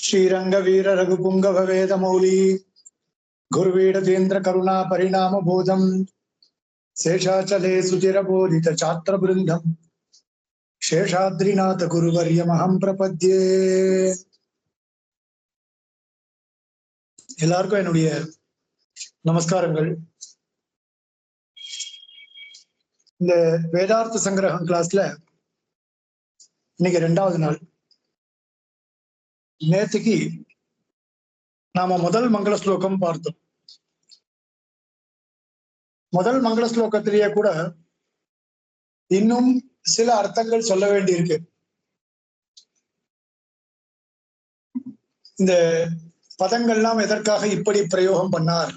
श्रीरंग वीर रघुपुंगव वेद मौली गुरुवीडतेन्द्र करुणा परिणाम बोधम शेषाचले सुचिर बोधित छात्र बृंदम शेषाद्रिनाथ गुरुवर्यमहं प्रपद्ये. எல்லாருக்கும் என்னுடைய நமஸ்காரங்கள். இந்த வேதார்த்த சங்கிரகம் கிளாஸ்ல இன்னைக்கு 2வது நாள். நேற்றுக்கு நாம முதல் மங்கள ஸ்லோகம் பார்த்தோம். முதல் மங்கள ஸ்லோகத்திலேயே கூட இன்னும் சில அர்த்தங்கள் சொல்ல வேண்டியிருக்கு. இந்த பதங்கள்லாம் எதற்காக இப்படி பிரயோகம் பண்ணார்?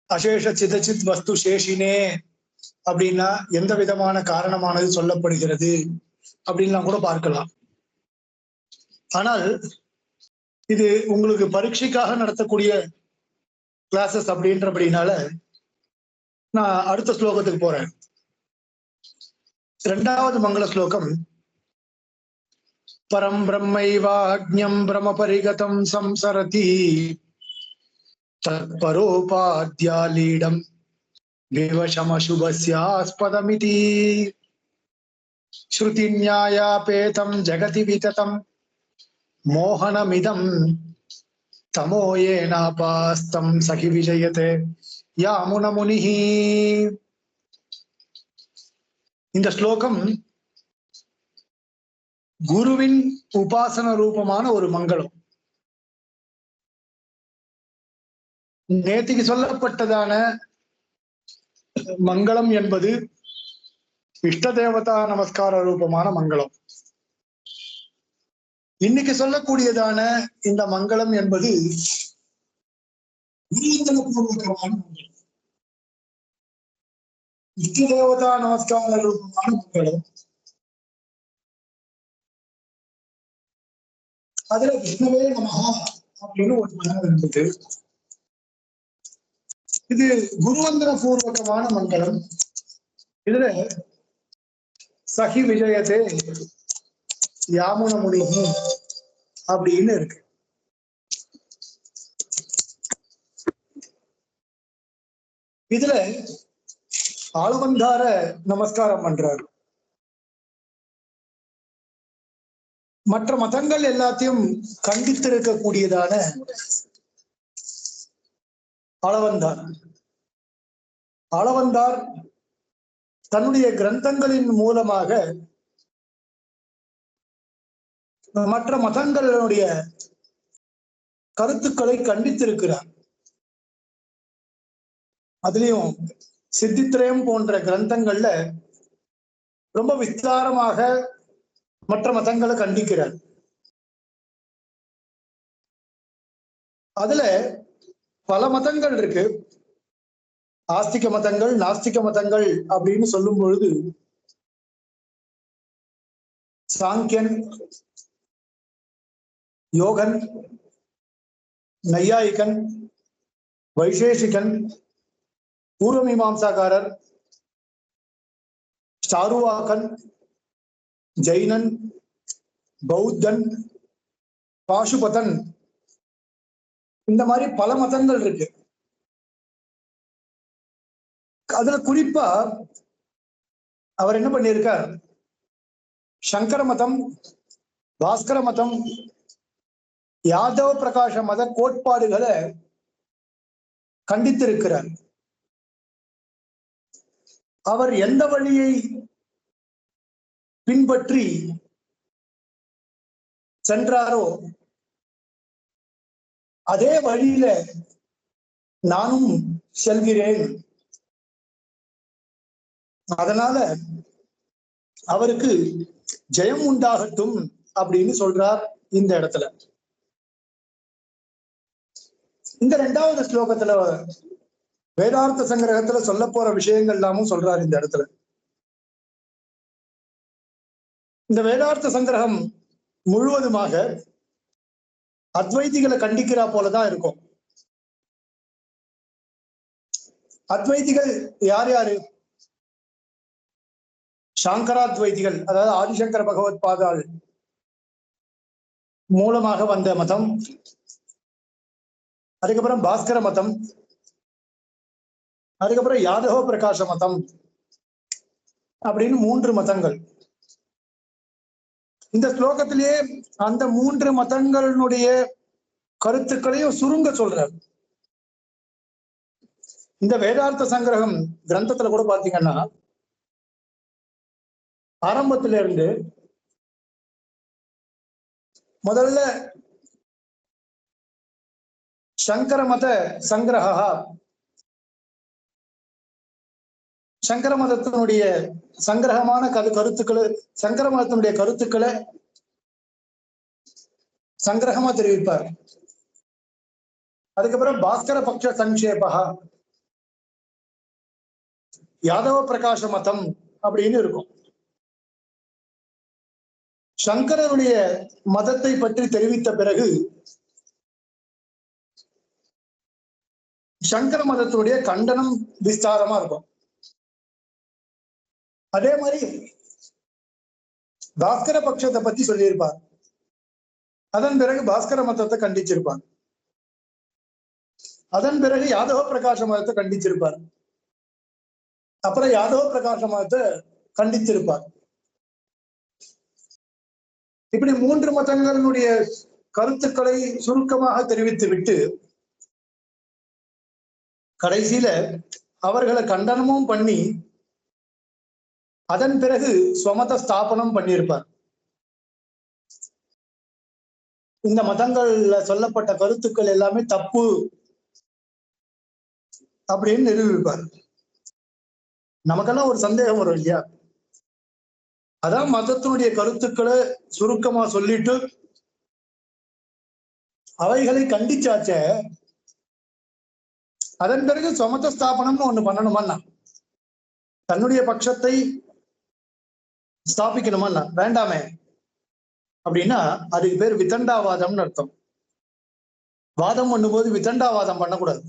அசேஷ சிதச்சித் வஸ்து சேஷினே அப்படின்னா எந்த விதமான காரணமானது சொல்லப்படுகிறது அப்படின்லாம் கூட பார்க்கலாம். ஆனால் இது உங்களுக்கு பரீட்சைக்காக நடத்தக்கூடிய கிளாஸஸ் அப்படின்றபடினால நான் அடுத்த ஸ்லோகத்துக்கு போறேன். 2வது மங்கள ஸ்லோகம். பரம் பிரம்மைவாக்ஞம் பிரம பரிகதம் சம்சரதி தத்பரோபாத்யாலீடம் விவசமசுபஸ்யாஸ்பதமிதி ஸ்ருதிஞாயாபேதம் ஜகதி விததம் மோகனமிதம் தமோயேனாபாஸ்தம் சகி விஜயதே யாமுன முனிஹி. இந்த ஸ்லோகம் குருவின் உபாசன ரூபமான ஒரு மங்களம். நேத்திக்கு சொல்லப்பட்டதான மங்களம் என்பது இஷ்ட தேவதா நமஸ்கார ரூபமான மங்களம். இன்னைக்கு சொல்லக்கூடியதான இந்த மங்களம் என்பது குருவந்தனபூர்வகமான மங்களம். இஷ்ட தேவதா நமஸ்கார ரூபமான மங்களம். அதுல விஷ்ணுவே நமஹா அப்படின்னு ஒரு மந்திரம் இருந்தது. இது குருவந்தன பூர்வகமான மங்களம். இதுல சகி விஜயதே யாமுன முனிஹி அப்படின்னு இருக்கு. இதுல ஆளுவந்தார நமஸ்காரம் பண்றாரு. மற்ற மதங்கள் எல்லாத்தையும் கண்டித்திருக்கக்கூடியதான ஆளவந்தார் தன்னுடைய கிரந்தங்களின் மூலமாக மற்ற மதங்களுடைய கருத்துக்களை கண்டித்திருக்கிறார். அதுலயும் சித்தித்திரயம் போன்ற கிரந்தங்கள்ல ரொம்ப விஸ்தாரமாக மற்ற மதங்களை கண்டிக்கிறார். அதுல பல மதங்கள் இருக்கு. ஆஸ்திக மதங்கள், நாஸ்திக மதங்கள் அப்படின்னு சொல்லும் பொழுது சாங்கியன், யோகன், நையாயிகன், வைசேஷிகன், பூர்வமீமாம்சாக்காரர், சாருவாக்கன், ஜெயினன், பௌத்தன், பாசுபதன், இந்த மாதிரி பல மதங்கள் இருக்கு. அதுல குறிப்பா அவர் என்ன பண்ணியிருக்கார்? சங்கர மதம், பாஸ்கர மதம், யாதவ பிரகாஷ மத கோட்பாடுகளை கண்டித்திருக்கிறார். அவர் எந்த வழியை பின்பற்றி சென்றாரோ அதே வழியில நானும் செல்கிறேன். அதனால அவருக்கு ஜெயம் உண்டாகட்டும் அப்படின்னு சொல்றார் இந்த இடத்துல. இந்த 2வது ஸ்லோகத்துல வேதார்த்த சங்கிரகத்துல சொல்ல போற விஷயங்கள் எல்லாமும் சொல்றார் இந்த இடத்துல. இந்த வேதார்த்த சங்கிரகம் முழுவதுமாக அத்வைதிகளை கண்டிக்கிறா போலதான் இருக்கும். அத்வைதிகள் யார் யாரு? சாங்கராத்வைதிகள், அதாவது ஆதிசங்கர பகவத் பாதாள் மூலமாக வந்த மதம், அதுக்கப்புறம் பாஸ்கர மதம், அதுக்கப்புறம் யாதவ பிரகாச மதம் அப்படின்னு 3 மதங்கள். இந்த ஸ்லோகத்திலேயே அந்த 3 மதங்களுடைய கருத்துக்களையும் சுருங்க சொல்றார். இந்த வேதார்த்த சங்கிரகம் கிரந்தத்துல கூட பாத்தீங்கன்னா ஆரம்பத்தில இருந்து முதல்ல சங்கர மத சங்கிரகா, சங்கர மதத்தினுடைய சங்கிரகமான கருத்துக்களை, சங்கர மதத்தினுடைய கருத்துக்களை சங்கிரகமா தெரிவிப்பார். அதுக்கப்புறம் பாஸ்கர பக்ஷ சங்கேபா, யாதவ பிரகாச மதம் அப்படின்னு இருக்கும். சங்கரனுடைய மதத்தை பற்றி தெரிவித்த பிறகு சங்கர மதத்துடைய கண்டனம் விஸ்தாரமா இருக்கும். அதே மாதிரி பாஸ்கர பட்சத்தை பத்தி சொல்லியிருப்பார். அதன் பிறகு பாஸ்கர மதத்தை கண்டிச்சிருப்பார். அதன் பிறகு யாதவ பிரகாச மதத்தை கண்டிச்சிருப்பார். அப்புறம் யாதவ பிரகாச மதத்தை கண்டித்திருப்பார். இப்படி 3 மதங்களுடைய கருத்துக்களை சுருக்கமாக தெரிவித்து விட்டு கடைசியில அவர்களை கண்டனமும் பண்ணி அதன் பிறகு ஸ்வமத ஸ்தாபனம் பண்ணியிருப்பார். இந்த மதங்கள்ல சொல்லப்பட்ட கருத்துக்கள் எல்லாமே தப்பு அப்படின்னு நிரூபிப்பார். நமக்கெல்லாம் ஒரு சந்தேகம் வரும் இல்லையா? அதான் மதத்தினுடைய கருத்துக்களை சுருக்கமா சொல்லிட்டு அவைகளை கண்டிச்சாச்ச, அதன் பிறகு ஸ்வமத ஸ்தாபனம்னு ஒண்ணு பண்ணணுமா? தன்னுடைய பட்சத்தை ஸ்தாபிக்கணுமா? வேண்டாமே. அப்படின்னா அதுக்கு பேர் விதண்டாவாதம்னு அர்த்தம். வாதம் பண்ணும்போது விதண்டாவாதம் பண்ணக்கூடாது.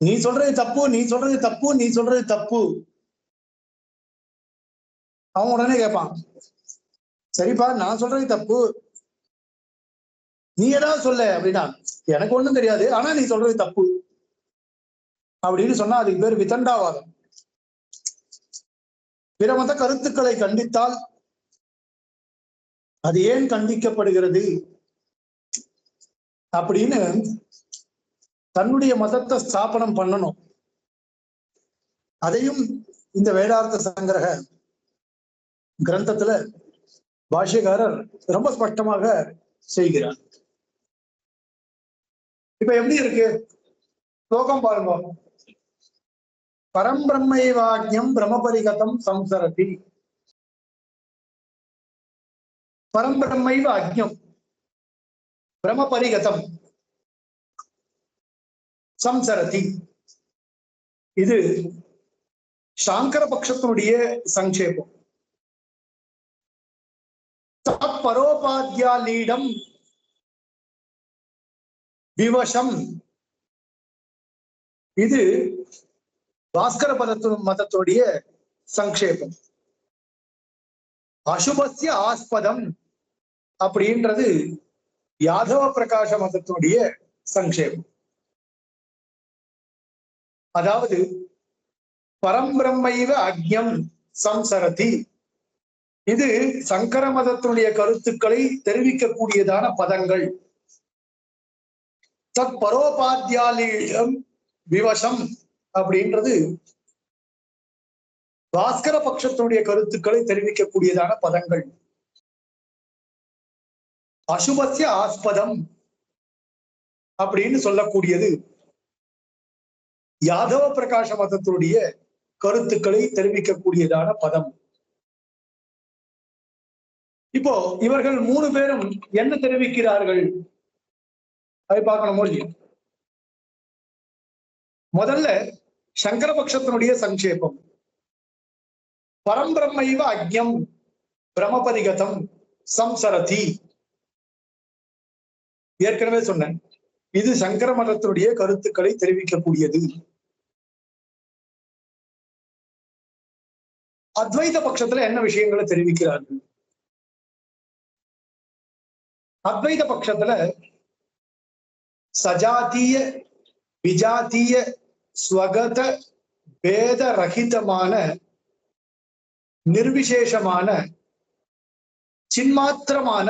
நீ சொல்றது தப்பு, நீ சொல்றது தப்பு, நீ சொல்றது தப்பு. அவன் உடனே கேட்பான், சரிப்பா நான் சொல்றது தப்பு, நீ ஏதாவது சொல்ல அப்படின்னா, எனக்கு ஒண்ணும் தெரியாது ஆனா நீ சொல்றது தப்பு அப்படின்னு சொன்னா அதுக்கு பேர் விதண்டாவாதம். பிற மத கருத்துக்களை கண்டித்தால் அது ஏன் கண்டிக்கப்படுகிறது அப்படின்னு தன்னுடைய மதத்தை ஸ்தாபனம் பண்ணணும். அதையும் இந்த வேதார்த்த சங்கிரக கிரந்தத்துல பாஷ்யக்காரர் ரொம்ப ஸ்பஷ்டமாக செய்கிறார். இப்ப எப்படி இருக்கு ஸ்லோகம் பாருங்க. பரம்பிரம்மைவாக்யம் பிரமபரிகதம் சம்சரதி. பரம்பிரம்மைவ அக்ஞம் பிரமபரிகதம் சம்சரதி. இது சாங்கர பட்சத்தினுடைய சங்கேபம். பரோபாத்யாலீடம் விவசம். இது பாஸ்கர மதத்துடைய சங்கேபம். அசுபஸ்ய ஆஸ்பதம் அப்படின்றது யாதவ பிரகாச மதத்துடைய சங்கேபம். அதாவது பரம்பிரம்மைவ அக்ஞம் சம்சரதி, இது சங்கர மதத்தினுடைய கருத்துக்களை தெரிவிக்கக்கூடியதான பதங்கள். தத் பரோபாத்யாலீடம் விவசம் அப்படின்றது பாஸ்கர பட்சத்தினுடைய கருத்துக்களை தெரிவிக்கக்கூடியதான பதங்கள். அசுபஸ்ய ஆஸ்பதம் அப்படின்னு சொல்லக்கூடியது யாதவ பிரகாச மதத்தினுடைய கருத்துக்களை தெரிவிக்கக்கூடியதான பதம். இப்போ இவர்கள் 3 பேரும் என்ன தெரிவிக்கிறார்கள் அதை பார்க்கணுமோ இல்லையா? முதல்ல சங்கரபக்ஷத்தினுடைய சங்கேபம். பரம்பிரம்மைவ அக்ஞம் பிரமபரிகதம் சம்சரதி. ஏற்கனவே சொன்னேன், இது சங்கர மதத்தினுடைய கருத்துக்களை தெரிவிக்கக்கூடியது. அத்வைத பட்சத்துல என்ன விஷயங்களை தெரிவிக்கிறார்கள்? அத்வைத பட்சத்துல சஜாத்திய விஜாத்திய ஸ்வகத பேத ரஹிதமான நிர்விசேஷமான சின்மாத்திரமான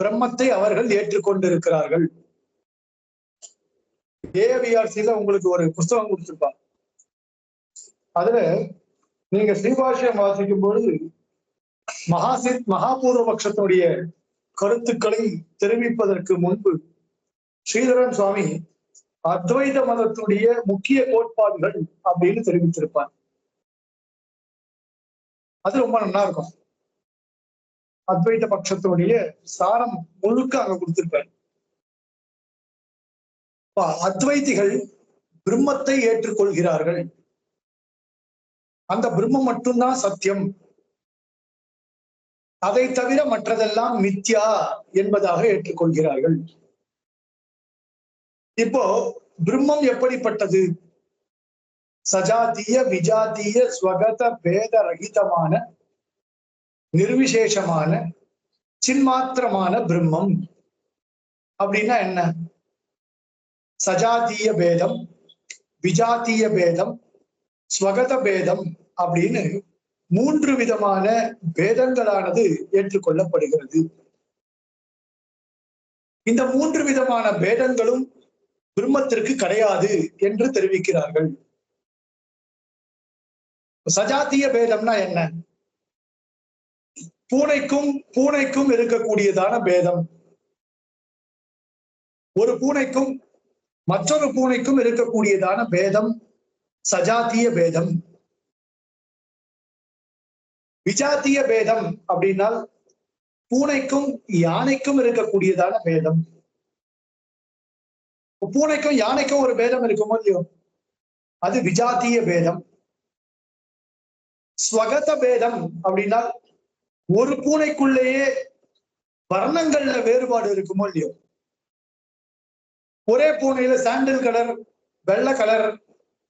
பிரம்மத்தை அவர்கள் ஏற்றுக்கொண்டிருக்கிறார்கள். ஏவிஆர்சியில உங்களுக்கு ஒரு புஸ்தகம் கொடுத்திருப்பாங்க. அதுல நீங்க ஸ்ரீபாஷ்யம் வாசிக்கும் பொழுது மகாபூர்வ பட்சத்துடைய கருத்துக்களை தெரிவிப்பதற்கு முன்பு ஸ்ரீதரன் சுவாமி அத்வைத மதத்துடைய முக்கிய கோட்பாடுகள் அப்படின்னு தெரிவித்திருப்பார். அது ரொம்ப நல்லா இருக்கும். அத்வைத பட்சத்தினுடைய சாரம் முழுக்க அங்க கொடுத்திருப்பார். அத்வைதிகள் பிரம்மத்தை ஏற்றுக்கொள்கிறார்கள். அந்த பிரம்மம் மட்டும்தான் சத்தியம், அதை தவிர மற்றதெல்லாம் மித்யா என்பதாக ஏற்றுக்கொள்கிறார்கள். இப்போ பிரம்மம் எப்படிப்பட்டது? சஜாத்திய விஜாத்திய ஸ்வகத பேத ரகிதமான நிர்விசேஷமான சின்மாத்திரமான பிரம்மம் அப்படின்னா என்ன? சஜாத்திய பேதம், விஜாத்திய பேதம், ஸ்வகத பேதம் அப்படின்னு 3 விதமான பேதங்களானது ஏற்றுக்கொள்ளப்படுகிறது. இந்த 3 விதமான பேதங்களும் பிரம்மத்திற்கு கிடையாது என்று தெரிவிக்கிறார்கள். சஜாத்திய பேதம்னா என்ன? பூனைக்கும் இருக்கக்கூடியதான பேதம், ஒரு பூனைக்கும் மற்றொரு பூனைக்கும் இருக்கக்கூடியதான பேதம் சஜாத்திய பேதம். விஜாத்திய பேதம் அப்படின்னால் பூனைக்கும் யானைக்கும் இருக்கக்கூடியதான பேதம். பூனைக்கும் யானைக்கும் ஒரு பேதம் இருக்குமோ இல்லையோ, அது விஜாத்திய பேதம். ஸ்வகத பேதம் அப்படின்னா ஒரு பூனைக்குள்ளேயே வர்ணங்கள்ல வேறுபாடு இருக்குமோ இல்லையோ, ஒரே பூனையில சாண்டில் கலர், வெள்ளை கலர்,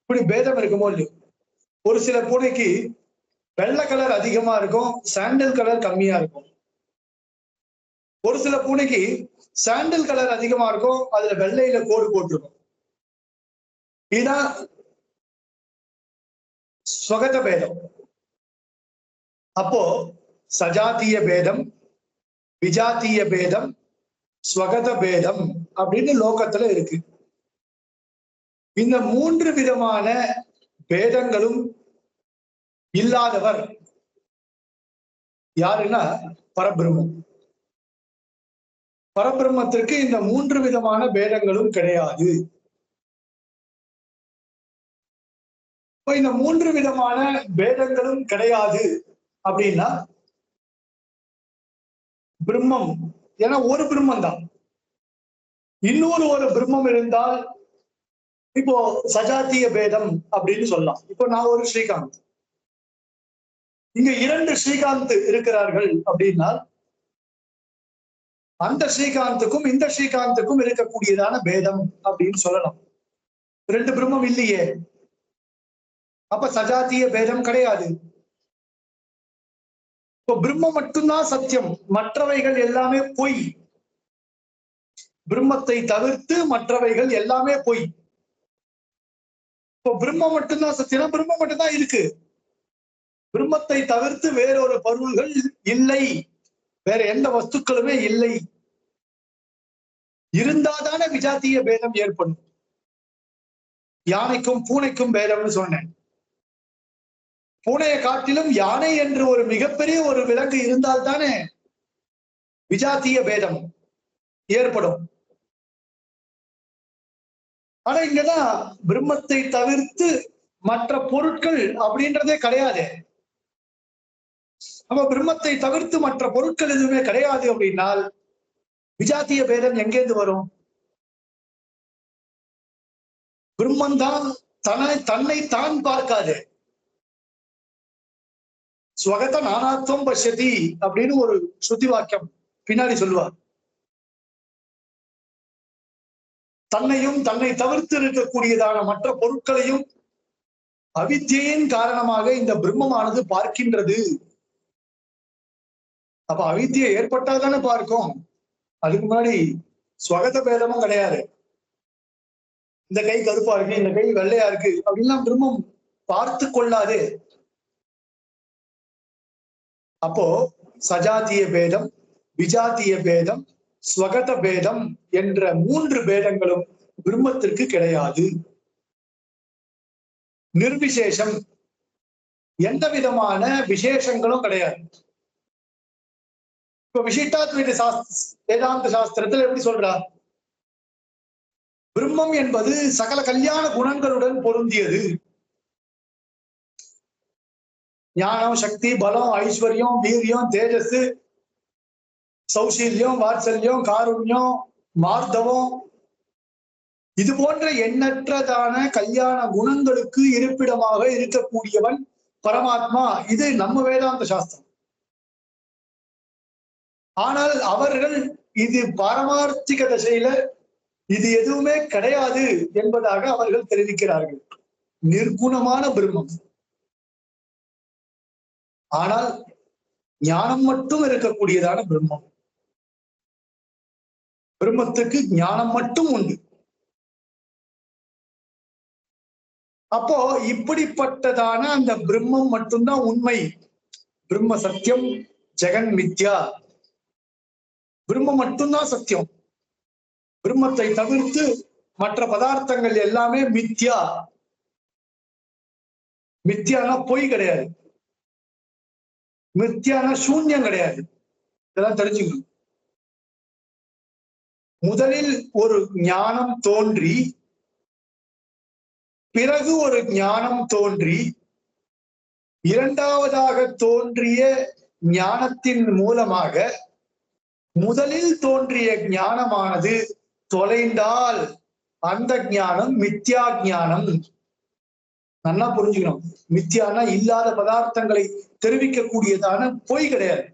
இப்படி பேதம் இருக்குமோ இல்லையோ. ஒரு சில பூனைக்கு வெள்ளை கலர் அதிகமா இருக்கும், சாண்டில் கலர் கம்மியா இருக்கும். ஒரு சில பூனைக்கு சாண்டில் கலர் அதிகமா இருக்கும், அதுல வெள்ளையில கோடு போட்டிருக்கும். இதுதான் ஸ்வகத பேதம். அப்போ சஜாத்திய பேதம், விஜாத்திய பேதம், ஸ்வகத பேதம் அப்படின்னு லோகத்துல இருக்கு. இந்த 3 விதமான பேதங்களும் இல்லாதவர் யாருன்னா பரபிரம்மம். பரபிரம்மத்திற்கு இந்த 3 விதமான பேதங்களும் கிடையாது. இந்த 3 விதமான பேதங்களும் கிடையாது அப்படின்னா பிரம்மம், ஏன்னா ஒரு பிரம்மம் தான். ஒரு பிரம்மம் இருந்தால் இப்போ சஜாத்திய பேதம் அப்படின்னு சொல்லலாம். இப்போ நான் ஒரு ஸ்ரீகாந்த், இங்க 2 ஸ்ரீகாந்த் இருக்கிறார்கள் அப்படின்னா அந்த ஸ்ரீகாந்துக்கும் இந்த ஸ்ரீகாந்துக்கும் இருக்கக்கூடியதான பேதம் அப்படின்னு சொல்லலாம். 2 பிரம்மம் இல்லையே, அப்ப சஜாத்திய பேதம் கிடையாது. இப்போ பிரம்மம் மட்டும்தான் சத்தியம், மற்றவைகள் எல்லாமே பொய். பிரம்மத்தை தவிர்த்து மற்றவைகள் எல்லாமே பொய். இப்போ பிரம்மம் மட்டும்தான் சத்தியம், பிரம்மம் மட்டும்தான் இருக்கு. பிரம்மத்தை தவிர்த்து வேறொரு பொருள்கள் இல்லை, வேற எந்த வஸ்துக்களுமே இல்லை. இருந்தாதான விஜாத்திய பேதம் ஏற்படும். யானைக்கும் பூனைக்கும் பேதம்னு சொன்னேன். பூனையை காட்டிலும் யானை என்று ஒரு மிகப்பெரிய ஒரு விலங்கு இருந்தால் தானே விஜாத்திய பேதம் ஏற்படும். ஆனா இங்கதான் பிரம்மத்தை தவிர்த்து மற்ற பொருட்கள் அப்படின்றதே கிடையாது. அப்ப பிரம்மத்தை தவிர்த்து மற்ற பொருட்கள் எதுவுமே கிடையாது அப்படின்னால் விஜாத்திய பேதம் எங்கேருந்து வரும்? பிரம்மன் தான் தன்னை தான் பார்க்காது. ஸ்வகத நானாத்வம் பஷ்யதி அப்படின்னு ஒரு ஸ்ருதி வாக்கியம் பின்னாடி சொல்லுவார். தன்னையும் தன்னை தவிர்த்து இருக்கக்கூடியதான மற்ற பொருட்களையும் அவித்யின் காரணமாக இந்த பிரம்மமானது பார்க்கின்றது. அப்ப அவித்தியை ஏற்பட்டாதானே பார்க்கும். அதுக்கு முன்னாடி ஸ்வகத பேதமும் கிடையாது. இந்த கை கருப்பா இருக்கு, இந்த கை வெள்ளையா இருக்கு அப்படின்லாம் பிரம்மம் பார்த்து கொள்ளாது. அப்போ சஜாத்திய பேதம், விஜாத்திய பேதம், ஸ்வகத பேதம் என்ற 3 பேதங்களும் பிரம்மத்திற்கு கிடையாது. நிர்விசேஷம், எந்த விதமான விசேஷங்களும் கிடையாது. இப்ப விசிஷ்டாத்வைத வேதாந்த சாஸ்திரத்துல எப்படி சொல்றா? பிரம்மம் என்பது சகல கல்யாண குணங்களுடன் பொருந்தியது. ஞானம், சக்தி, பலம், ஐஸ்வர்யம், வீரியம், தேஜஸ், சௌசீல்யம், வாத்சல்யம், காருண்யம், மார்தவம், இது போன்ற எண்ணற்றதான கல்யாண குணங்களுக்கு இருப்பிடமாக இருக்கக்கூடியவன் பரமாத்மா. இது நம்ம வேதாந்த சாஸ்திரம். ஆனால் அவர்கள் இது பாரமார்த்திக திசையில இது எதுவுமே கிடையாது என்பதாக அவர்கள் தெரிவிக்கிறார்கள். நிர்குணமான பிரம்மம். ஆனால் ஞானம் மட்டும் இருக்கக்கூடியதான பிரம்மம். பிரம்மத்துக்கு ஞானம் மட்டும் உண்டு. அப்போ இப்படிப்பட்டதான அந்த பிரம்மம் மட்டும்தான் உண்மை. பிரம்ம சத்தியம், ஜெகன் மித்யா. பிரம்மம் மட்டும்தான் சத்தியம். பிரம்மத்தை தவிர்த்து மற்ற பதார்த்தங்கள் எல்லாமே மித்யா. மித்யானா பொய் கிடையாது, மித்யானா சூன்யம் கிடையாது. இதெல்லாம் தெரிஞ்சுக்கணும். முதலில் ஒரு ஞானம் தோன்றி, பிறகு ஒரு ஞானம் தோன்றி, இரண்டாவதாக தோன்றிய ஞானத்தின் மூலமாக முதலில் தோன்றிய ஞானமானது தொலைந்தால் அந்த ஞானம் மித்யா ஞானம். நல்லா புரிஞ்சுக்கணும். மித்யானா இல்லாத பதார்த்தங்களை தெரிவிக்கக்கூடியதான பொய் கிடையாது.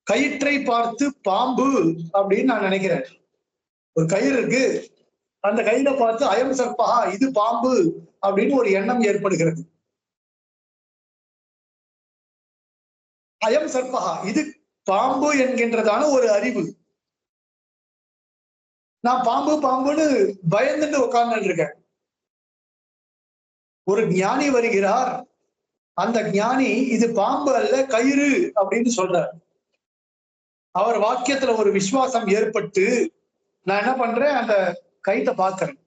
கயிற்றை பார்த்து பாம்பு அப்படின்னு நான் நினைக்கிறேன். ஒரு கயிறு இருக்கு, அந்த கயிறை பார்த்து அயம் சர்ப்பா, இது பாம்பு அப்படின்னு ஒரு எண்ணம் ஏற்படுகிறது. அயம் சர்ப்பா, இது பாம்பு என்கின்றதான ஒரு அறிவு. நான் பாம்பு பாம்புன்னு பயந்துட்டு உட்கார்ந்துட்டு இருக்கேன். ஒரு ஞானி வருகிறார், அந்த ஞானி இது பாம்பு அல்ல கயிறு அப்படின்னு சொல்றார். அவர் வாக்கியத்துல ஒரு விசுவாசம் ஏற்பட்டு நான் என்ன பண்றேன், அந்த கயித்தை பார்க்கிறேன்.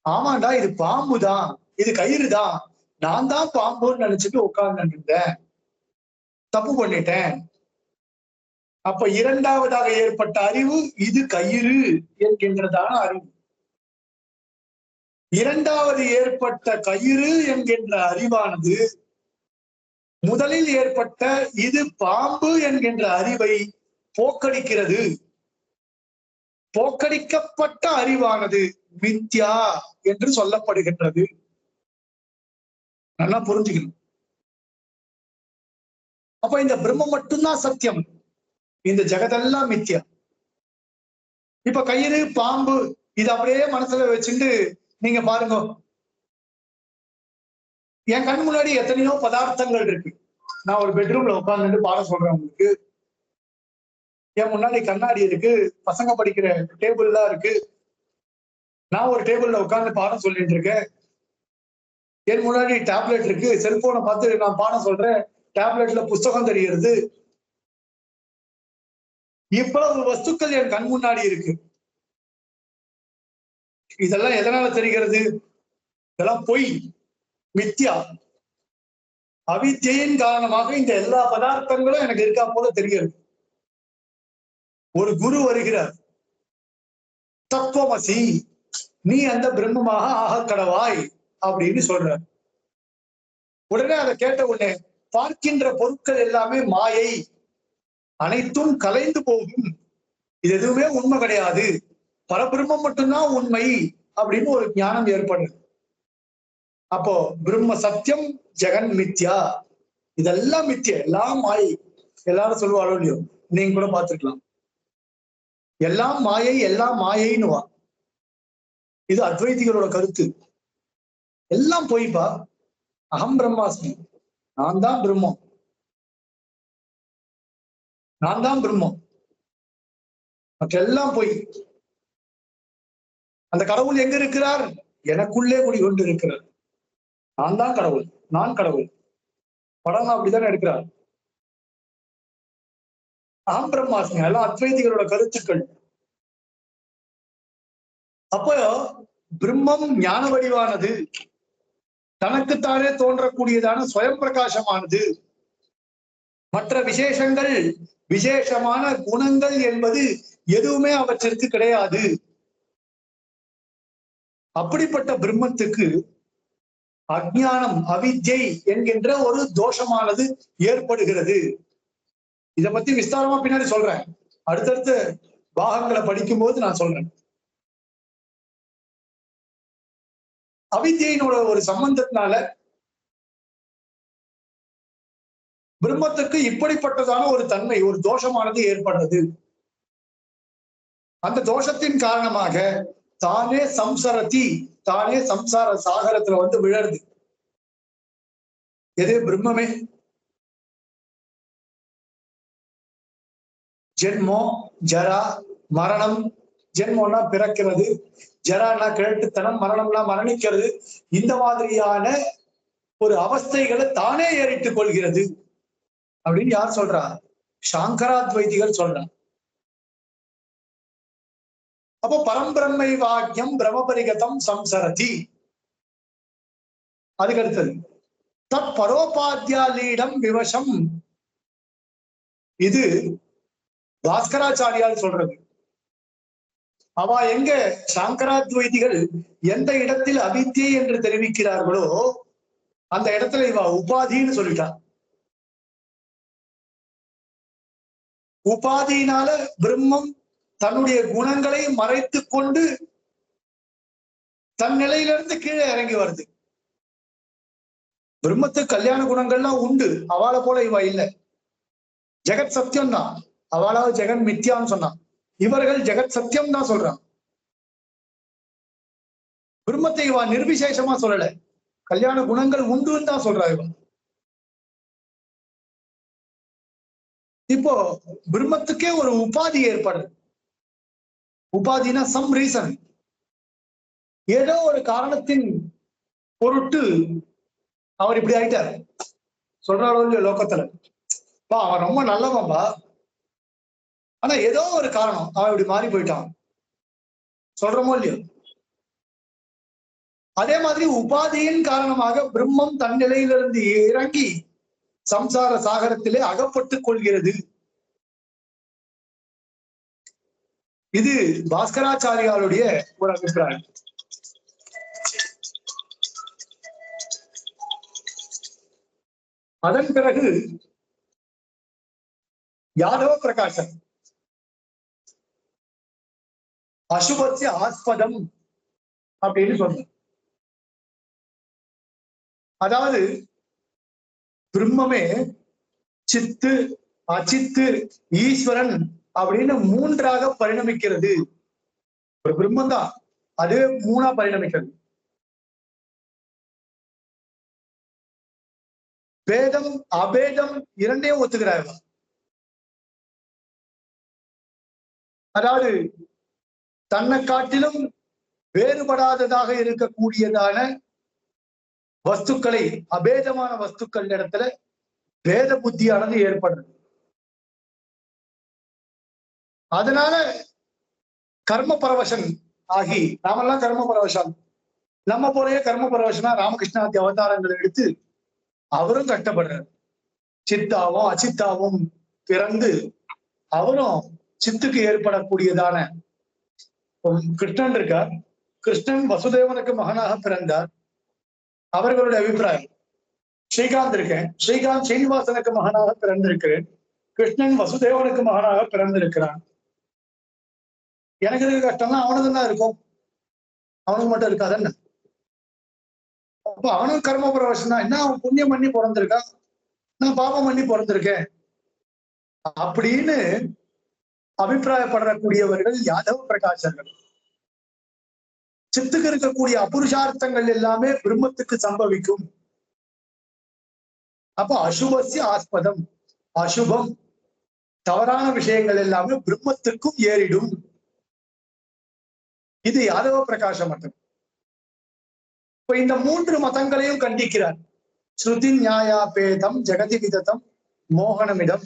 ஆமாண்டா இது பாம்பு தான், இது கயிறு தான், நான் தான் பாம்புன்னு நினைச்சிட்டு உட்கார்ந்து இருந்தேன், தப்பு பண்ணிட்டேன். அப்ப இரண்டாவதாக ஏற்பட்ட அறிவு இது கயிறு என்கின்றதான அறிவு. இரண்டாவது ஏற்பட்ட கயிறு என்கின்ற அறிவானது முதலில் ஏற்பட்ட இது பாம்பு என்கின்ற அறிவை போக்கடிக்கிறது. போக்கடிக்கப்பட்ட அறிவானது மித்யா என்று சொல்லப்படுகின்றது. நல்லா புரிஞ்சுக்கணும். அப்ப இந்த பிரம்மம் மட்டும்தான் சத்தியம், இந்த ஜெகதெல்லாம் மித்யா. இப்ப கயிறு பாம்பு இது அப்படியே மனசுல வச்சுட்டு நீங்க பாருங்க, என் கண் முன்னாடி எத்தனையோ பதார்த்தங்கள் இருக்கு. நான் ஒரு பெட்ரூம்ல உட்கார்ந்துட்டு பாடம் சொல்றேன் உங்களுக்கு. என் முன்னாடி கண்ணாடி இருக்கு, பசங்க படிக்கிற டேபிள் தான் இருக்கு, நான் ஒரு டேபிள்ல உட்கார்ந்து பாடம் சொல்லிட்டு இருக்கேன். என் முன்னாடி டேப்லெட் இருக்கு, செல்போனை பார்த்து நான் பாடம் சொல்றேன், டேப்லெட்ல புஸ்தகம் தெரிகிறது. இவ்வளவு வஸ்துக்கள் என் கண் முன்னாடி இருக்கு. இதெல்லாம் எதனால தெரிகிறது? இதெல்லாம் பொய், மித்யா. அவித்யின் காரணமாக இந்த எல்லா பதார்த்தங்களும் எனக்கு இருக்கா போல தெரிகிறது. ஒரு குரு வருகிறார், தத்துவமசி, நீ அந்த பிரம்மமாக ஆக கடவாய் அப்படின்னு சொல்றார். உடனே அதை கேட்ட உடனே பார்க்கின்ற பொருட்கள் எல்லாமே மாயை, அனைத்தும் கலைந்து போகும், இது எதுவுமே உண்மை கிடையாது, பரபிரம்மம் மட்டும்தான் உண்மை அப்படின்னு ஒரு ஞானம் ஏற்படுது. அப்போ பிரம்ம சத்தியம், ஜெகன் மித்யா, இதெல்லாம் மித்யா, எல்லாம் மாயை. எல்லாரும் சொல்லுவாளோ இல்லையோ, நீங்க கூட பார்த்துருக்கலாம். எல்லாம் மாயை, எல்லாம் மாயைன்னுவா. இது அத்வைதிகளோட கருத்து. எல்லாம் போய்ப்பா, அகம் பிரம்மாஸ்மி, நான் தான் பிரம்மம். நான் தான் பிரம்மம், மற்றெல்லாம் போய். அந்த கடவுள் எங்க இருக்கிறார்? எனக்குள்ளே குடிகொண்டு இருக்கிறார். நான் தான் கடவுள், நான் கடவுள். படம் அப்படித்தானே எடுக்கிறார். அகம் பிரம்மாஸ்மி எல்லாம் அத்வைதிகளோட கருத்துக்கள். அப்போ பிரம்மம் ஞான வடிவானது, தனக்குத்தானே தோன்றக்கூடியதான சுயம் பிரகாசமானது. மற்ற விசேஷங்கள், விசேஷமான குணங்கள் என்பது எதுவுமே அவற்றிற்கு கிடையாது. அப்படிப்பட்ட பிரம்மத்துக்கு அஜ்ஞானம், அவித்யை என்கின்ற ஒரு தோஷமானது ஏற்படுகிறது. இதை பத்தி விஸ்தாரமா பின்னாடி சொல்றேன், அடுத்தடுத்த பாகங்களை படிக்கும் போது நான் சொல்றேன். அவித்யினோட ஒரு சம்பந்தத்தினால பிரம்மத்துக்கு இப்படிப்பட்டதான ஒரு தன்மை, ஒரு தோஷமானது ஏற்படுறது. அந்த தோஷத்தின் காரணமாக தானே சம்சரதி, தானே சம்சார சாகரத்துல வந்து விழருது. எது? பிரம்மமே. ஜென்மம், ஜரா, மரணம். ஜென்மம்னா பிறக்கிறது, ஜரானா கிழட்டுத்தனம், மரணம்னா மரணிக்கிறது. இந்த மாதிரியான ஒரு அவஸ்தைகளை தானே ஏறிட்டுக் கொள்கிறது அப்படின்னு யார் சொல்றா? சாங்கராத்வைதிகள் சொல்றாங்க. அப்போ பரம்பிரம்மை வாக்கியம் பிரம்மபரிகதம் சம்சரதி. அதுக்கு அடுத்தது தத் பரோபாத்தியாலீடம் விவசம். இது பாஸ்கராச்சாரியால் சொல்றது. அவ எங்க சாங்கராத்வைதிகள் எந்த இடத்தில் அவித்யை என்று தெரிவிக்கிறார்களோ அந்த இடத்துல இவ உபாதின்னு சொல்லிட்டான். உபாதியினால பிரம்மம் தன்னுடைய குணங்களை மறைத்து கொண்டு தன் நிலையிலிருந்து கீழே இறங்கி வருது. பிரம்மத்துக்கு கல்யாண குணங்கள்லாம் உண்டு, அவளை போல இவ இல்லை. ஜெகத் சத்தியம் தான், அவளாவது ஜெகன் மித்யான்னு சொன்னான். இவர்கள் ஜெகத் சத்தியம் தான் சொல்றான். பிரம்மத்தை இவா நிர்விசேஷமா சொல்லல, கல்யாண குணங்கள் உண்டுன்னு தான் சொல்றா இவன். இப்போ பிரம்மத்துக்கே ஒரு உபாதி ஏற்படுது. உபாதினா சம் ரீசன், ஏதோ ஒரு காரணத்தின் பொருட்டு அவர் இப்படி ஆயிட்டார். சொல்றாரோ இல்லையோ லோகத்துல, பா அவன் ரொம்ப நல்லவன்பா, ஆனா ஏதோ ஒரு காரணம் அவன் இப்படி மாறி போயிட்டான், சொல்றமோ இல்லையோ. அதே மாதிரி உபாதியின் காரணமாக பிரம்மம் தன் நிலையிலிருந்து இறங்கி சம்சார சாகரத்திலே அகப்பட்டுக் கொள்கிறது. இது பாஸ்கராச்சாரியாருடைய ஒரு அபிப்பிராயம். அதன் பிறகு யாதவ பிரகாசன் அசுபத்திய ஆஸ்பதம் அப்படின்னு சொன்ன. அதாவது பிரம்மமே சித்து, அச்சித்து, ஈஸ்வரன் அப்படின்னு மூன்றாக பரிணமிக்கிறது. ஒரு பிரம்மம் தான், அது மூணா பரிணமிக்கிறது. பேதம் அபேதம் இரண்டையும் ஒத்துக்கிறாங்க. அதாவது தன்னை காட்டிலும் வேறுபடாததாக இருக்கக்கூடியதான வஸ்துக்களை, அபேதமான வஸ்துக்கள் இடத்துல பேத புத்தியானது ஏற்படுறது. அதனால கர்ம பரவசன் ஆகி, நாமெல்லாம் கர்ம பரவசம், நம்ம போலயே கர்ம பரவசனா ராமகிருஷ்ணாதி அவதாரங்களை எடுத்து அவரும் கஷ்டப்படுறாரு. சித்தாவும் அச்சித்தாவும் பிறந்து அவரும் சித்துக்கு ஏற்படக்கூடியதான கிருஷ்ணன் இருக்கார். கிருஷ்ணன் வசுதேவனுக்கு மகனாக பிறந்தார். அவர்களுடைய அபிப்பிராயம். ஸ்ரீகாந்த் இருக்கேன், ஸ்ரீகாந்த் ஸ்ரீனிவாசனுக்கு மகனாக பிறந்திருக்கிறேன், கிருஷ்ணன் வசுதேவனுக்கு மகனாக பிறந்திருக்கிறான். எனக்கு இருக்க கஷ்டம்னா அவனுக்கு தான் இருக்கும், அவனுக்கு மட்டும் இருக்காதுன்னு. அப்ப அவனும் கர்ம பரவசம் தான். என்ன அவன் புண்ணியம் பண்ணி பிறந்திருக்கான், நான் பாபம் பண்ணி பிறந்திருக்கேன் அப்படின்னு அபிப்பிராயப்படக்கூடியவர்கள் யாதவ பிரகாசர்கள். சித்துக்கு இருக்கக்கூடிய அபுருஷார்த்தங்கள் எல்லாமே பிரம்மத்துக்கு சம்பவிக்கும். அப்ப அசுபஸ்ய ஆஸ்பதம், அசுபம் தவறான விஷயங்கள் எல்லாமே பிரம்மத்திற்கும் ஏறிடும். இது யாதவ பிரகாச மதம். இப்ப இந்த 3 மதங்களையும் கண்டிக்கிறார். ஸ்ருதி நியாயா பேதம் ஜெகதி விததம் மோகனமிடம்.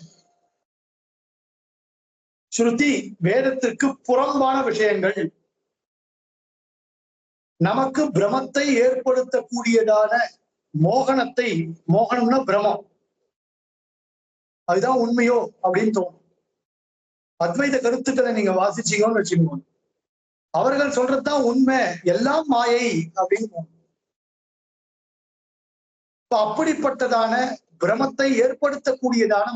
ஸ்ருதி வேதத்திற்கு புறம்பான விஷயங்கள், நமக்கு பிரமத்தை ஏற்படுத்தக்கூடியதான மோகனத்தை, மோகனம்னா பிரமம், அதுதான் உண்மையோ அப்படின்னு தோணும். அத்வைத கருத்துக்களை நீங்க வாசிச்சீங்கன்னு வச்சுக்கோங்க, அவர்கள் சொல்றதுதான் உண்மை, எல்லாம் மாயை அப்படின்னு. அப்படிப்பட்டதான பிரமத்தை ஏற்படுத்தக்கூடியதான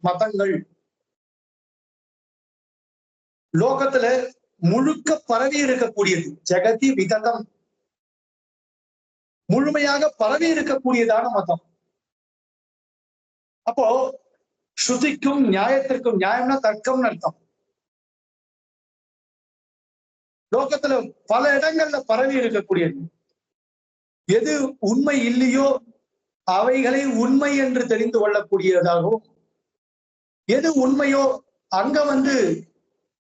மதங்கள் லோகத்துல முழுக்க பரவி இருக்கக்கூடியது. ஜெகதி விததம், முழுமையாக பரவி இருக்கக்கூடியதான மதம். அப்போ ஸ்ருதிக்கும் நியாயத்திற்கும், நியாயம்னா தர்க்கம்னு அர்த்தம், லோகத்துல பல இடங்கள்ல பரவி இருக்கக்கூடியது. எது உண்மை இல்லையோ அவைகளை உண்மை என்று தெரிந்து கொள்ளக்கூடியதாகவும், எது உண்மையோ அங்க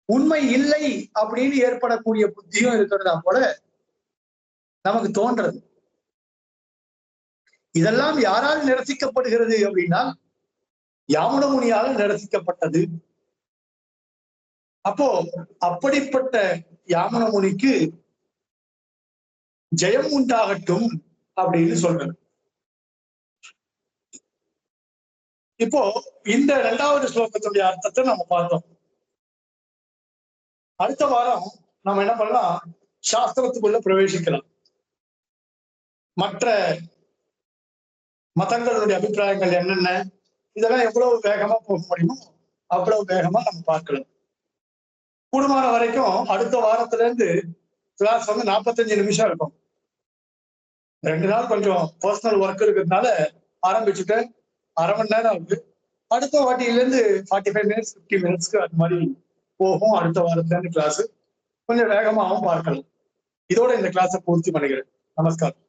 உண்மை இல்லை அப்படின்னு ஏற்படக்கூடிய புத்தியும் இருக்கிறதா போல நமக்கு தோன்றது. இதெல்லாம் யாரால் நிரசிக்கப்படுகிறது அப்படின்னா யாமுன முனியால் நிரசிக்கப்பட்டது. அப்போ அப்படிப்பட்ட யாமுன முனிக்கு ஜெயம் உண்டாகட்டும் அப்படின்னு சொல்றது. இப்போ இந்த 2வது ஸ்லோகத்துடைய அர்த்தத்தை நம்ம பார்த்தோம். அடுத்த வாரம் நம்ம என்ன பண்ணலாம், சாஸ்திரத்துக்குள்ள பிரவேசிக்கலாம். மற்ற மதங்களுடைய அபிப்பிராயங்கள் என்னென்ன, இதெல்லாம் எவ்வளவு வேகமா போக முடியுமோ அவ்வளவு வேகமா நம்ம பார்க்கலாம். கூடுமான வரைக்கும் அடுத்த வாரத்துல இருந்து கிளாஸ் 45 நிமிஷம் இருக்கும். 2 நாள் கொஞ்சம் பர்சனல் ஒர்க் இருக்கிறதுனால ஆரம்பிச்சுட்டு அரை மணி நேரம் ஆகுது. அடுத்த வாட்டியில இருந்து 45 மினிட்ஸ் 50 மினிட்ஸ்க்கு அது மாதிரி போகும். அடுத்த வாரத்துல இருந்து கிளாஸ் கொஞ்சம் வேகமாகவும் பார்க்கலாம். இதோட இந்த கிளாஸை பூர்த்தி பண்ணுகிறேன். நமஸ்காரம்.